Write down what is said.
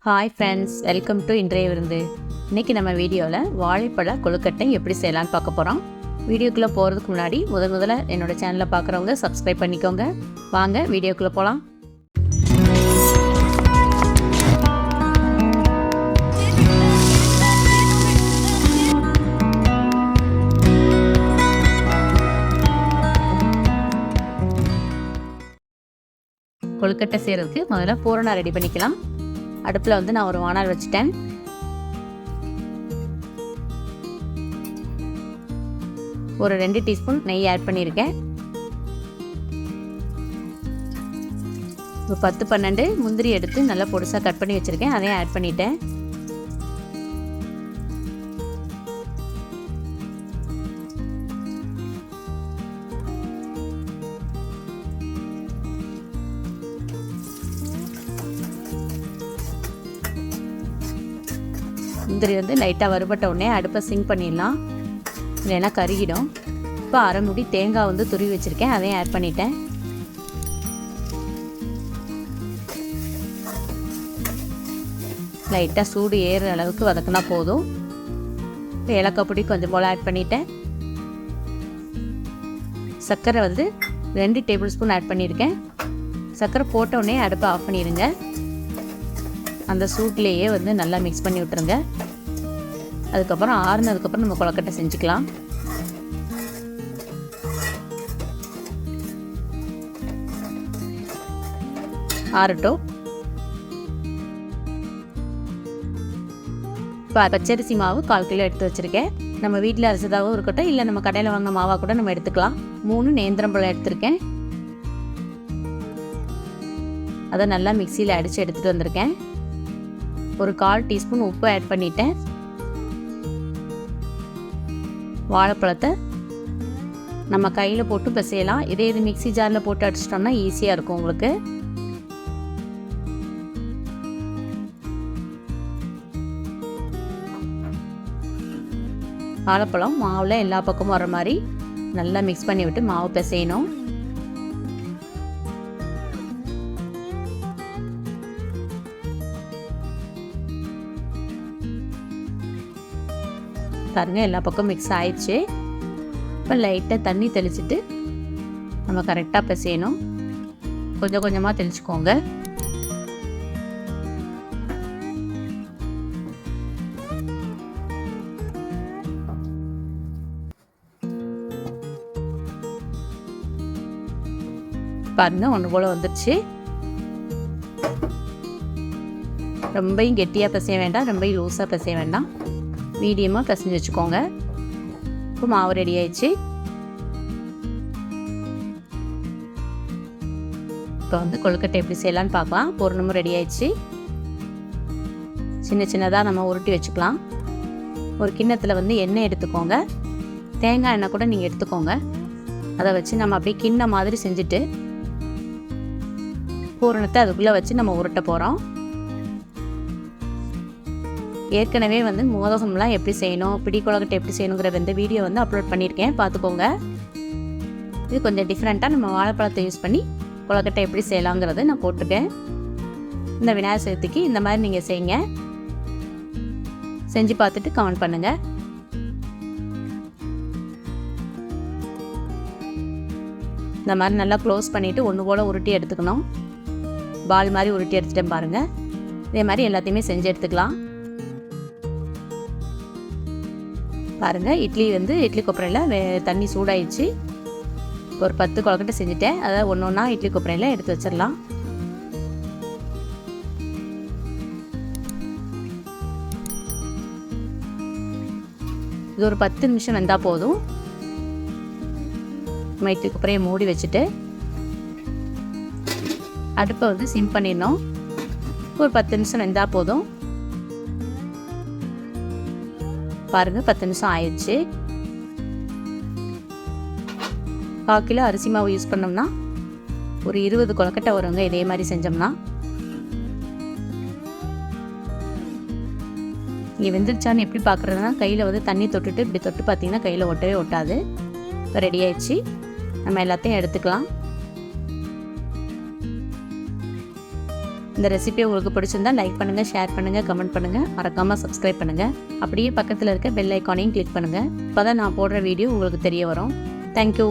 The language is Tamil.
ஹாய் ஃப்ரெண்ட்ஸ், வெல்கம் டு இன்றைய விருந்து. இன்றைக்கி நம்ம வீடியோவில் வாழைப்பழ கொழுக்கட்டை எப்படி செய்யலான்னு பார்க்க போகிறோம். வீடியோக்குள்ளே போகிறதுக்கு முன்னாடி முதல்ல என்னோடய சேனலை பார்க்குறவங்க சப்ஸ்கிரைப் பண்ணிக்கோங்க. வாங்க வீடியோக்குள்ளே போகலாம். கொழுக்கட்டை செய்கிறதுக்கு முதல்ல பூரணம் ரெடி பண்ணிக்கலாம். அடுப்பில் வந்து நான் ஒரு வானல் வச்சுட்டேன். ஒரு 2 டீஸ்பூன் நெய் ஆட் பண்ணியிருக்கேன். ஒரு 10-12 முந்திரி எடுத்து நல்லா பொடிசாக கட் பண்ணி வச்சுருக்கேன், அதையும் ஆட் பண்ணிட்டேன். முந்திரி வந்து லைட்டாக வறுபட்ட உடனே அடுப்பை சிங்க் பண்ணிடலாம், இல்லைன்னா கருகிடும். இப்போ அரை முடி தேங்காய் வந்து துருவி வச்சுருக்கேன், அதையும் ஆட் பண்ணிட்டேன். லைட்டாக சூடு ஏறுற அளவுக்கு வதக்கினா போதும். இப்போ ஏலக்காய் பொடி கொஞ்சம் போல் ஆட் பண்ணிட்டேன். சர்க்கரை வந்து 2 டேபிள் ஸ்பூன் ஆட் பண்ணியிருக்கேன். சர்க்கரை போட்ட உடனே அடுப்பை ஆஃப் பண்ணிடுங்க. அந்த சூட்லேயே வந்து நல்லா மிக்ஸ் பண்ணி விட்டுருங்க. அதுக்கப்புறம் ஆறுனதுக்கப்புறம் நம்ம கொழுக்கட்டை செஞ்சுக்கலாம். ஆறட்டும். இப்போ பச்சரிசி மாவு 1/4 கிலோ எடுத்து வச்சுருக்கேன். நம்ம வீட்டில் அரைச்சதாகவும் இருக்கட்டும், இல்லை நம்ம கடையில் வாங்கின மாவாக கூட நம்ம எடுத்துக்கலாம். 3 நேந்திரம்பழம் எடுத்திருக்கேன், அதை நல்லா மிக்சியில் அடித்து எடுத்துகிட்டு வந்திருக்கேன். ஒரு 1/4 டீஸ்பூன் உப்பு ஆட் பண்ணிட்டேன். வாழைப்பழத்தை நம்ம கையில் போட்டு பிசையலாம். இதே இது மிக்சி ஜாரில் போட்டு அடிச்சிட்டோம்னா ஈஸியாக இருக்கும் உங்களுக்கு. வாழைப்பழம் மாவில் எல்லா பக்கமும் வர மாதிரி நல்லா மிக்ஸ் பண்ணி விட்டு மாவு பிசையணும். பாருங்க, எல்லா பக்கம் மிக்ஸ் ஆயிடுச்சு. இப்போ லைட்டாக தண்ணி தெளிச்சுட்டு நம்ம கரெக்டாக பிசையணும். கொஞ்சம் கொஞ்சமாக தெளிச்சுக்கோங்க. பாருங்க, ஒன்று போல் வந்துடுச்சு. ரொம்பவும் கெட்டியாக பிசைய வேண்டாம், ரொம்பவும் லூஸாக பிசைய வேண்டாம், மீடியமாக பிசைஞ்சு வச்சுக்கோங்க. இப்போ மாவு ரெடி ஆயிடுச்சு. இப்போ வந்து கொழுக்கட்டை எப்படி செய்யலான்னு பார்க்கலாம். பூரணமும் ரெடி ஆயிடுச்சு. சின்ன சின்னதாக நம்ம உருட்டி வச்சுக்கலாம். ஒரு கிண்ணத்தில் வந்து எண்ணெய் எடுத்துக்கோங்க, தேங்காய் எண்ணெய் கூட நீங்கள் எடுத்துக்கோங்க. அதை வச்சு நம்ம அப்படியே கிண்ண மாதிரி செஞ்சுட்டு பூரணத்தை அதுக்குள்ளே வச்சு நம்ம உருட்ட போகிறோம். ஏற்கனவே வந்து மோதகம்லாம் எப்படி செய்யணும், பிடி கொழுக்கட்டை எப்படி செய்யணுங்கிற வந்து வீடியோ வந்து அப்லோட் பண்ணியிருக்கேன், பார்த்துக்கோங்க. இது கொஞ்சம் டிஃப்ரெண்ட்டாக நம்ம வாழைப்பழத்தை யூஸ் பண்ணி கொழுக்கட்டை எப்படி செய்யலாங்கிறத நான் போட்டிருக்கேன். இந்த விநாயகர் சதுர்த்திக்கு இந்த மாதிரி நீங்கள் செய்யுங்க, செஞ்சு பார்த்துட்டு கமெண்ட் பண்ணுங்கள். இந்த மாதிரி நல்லா க்ளோஸ் பண்ணிவிட்டு ஒன்று போல் உருட்டி எடுத்துக்கணும். பால் மாதிரி உருட்டி எடுத்துட்டேன் பாருங்கள். இதே மாதிரி எல்லாத்தையுமே செஞ்சு எடுத்துக்கலாம். பாருங்கள், இட்லி கொப்பரையில் தண்ணி சூடாயிடுச்சு. ஒரு 10 கொழுக்கட்டை செஞ்சுட்டேன். அதை ஒன்று ஒன்றா இட்லி கொப்பரையில் எடுத்து வச்சிடலாம். இது ஒரு 10 நிமிஷம் வெந்தால் போதும். நம்ம இட்லி கொப்பரையை மூடி வச்சுட்டு அடுப்பை வந்து சிம் பண்ணிடணும். ஒரு 10 நிமிஷம் வெந்தால் போதும். பாருங்கள், 10 நிமிஷம் ஆயிடுச்சு. 1/4 கிலோ அரிசி மாவு யூஸ் பண்ணோம்னா ஒரு 20 கொழுக்கட்டை வருங்க. இதே மாதிரி செஞ்சோம்னா நீங்கள் வெந்துருச்சான்னு எப்படி பார்க்குறதுனா, கையில் வந்து தண்ணி தொட்டுட்டு இப்படி தொட்டு பார்த்தீங்கன்னா கையில் ஒட்டவே ஒட்டாது. இப்போ ரெடி ஆயிடுச்சு. நம்ம எல்லாத்தையும் எடுத்துக்கலாம். இந்த ரெசிபி உங்களுக்கு பிடிச்சிருந்தா லைக் பண்ணுங்கள், ஷேர் பண்ணுங்கள், கமெண்ட் பண்ணுங்கள், மறக்காமல் சப்ஸ்கிரைப் பண்ணுங்கள். அப்படியே பக்கத்தில் இருக்க பெல் ஐக்கானையும் கிளிக் பண்ணுங்கள். அப்போ தான் நான் போடுற வீடியோ உங்களுக்கு தெரிய வரும். தேங்க்யூ.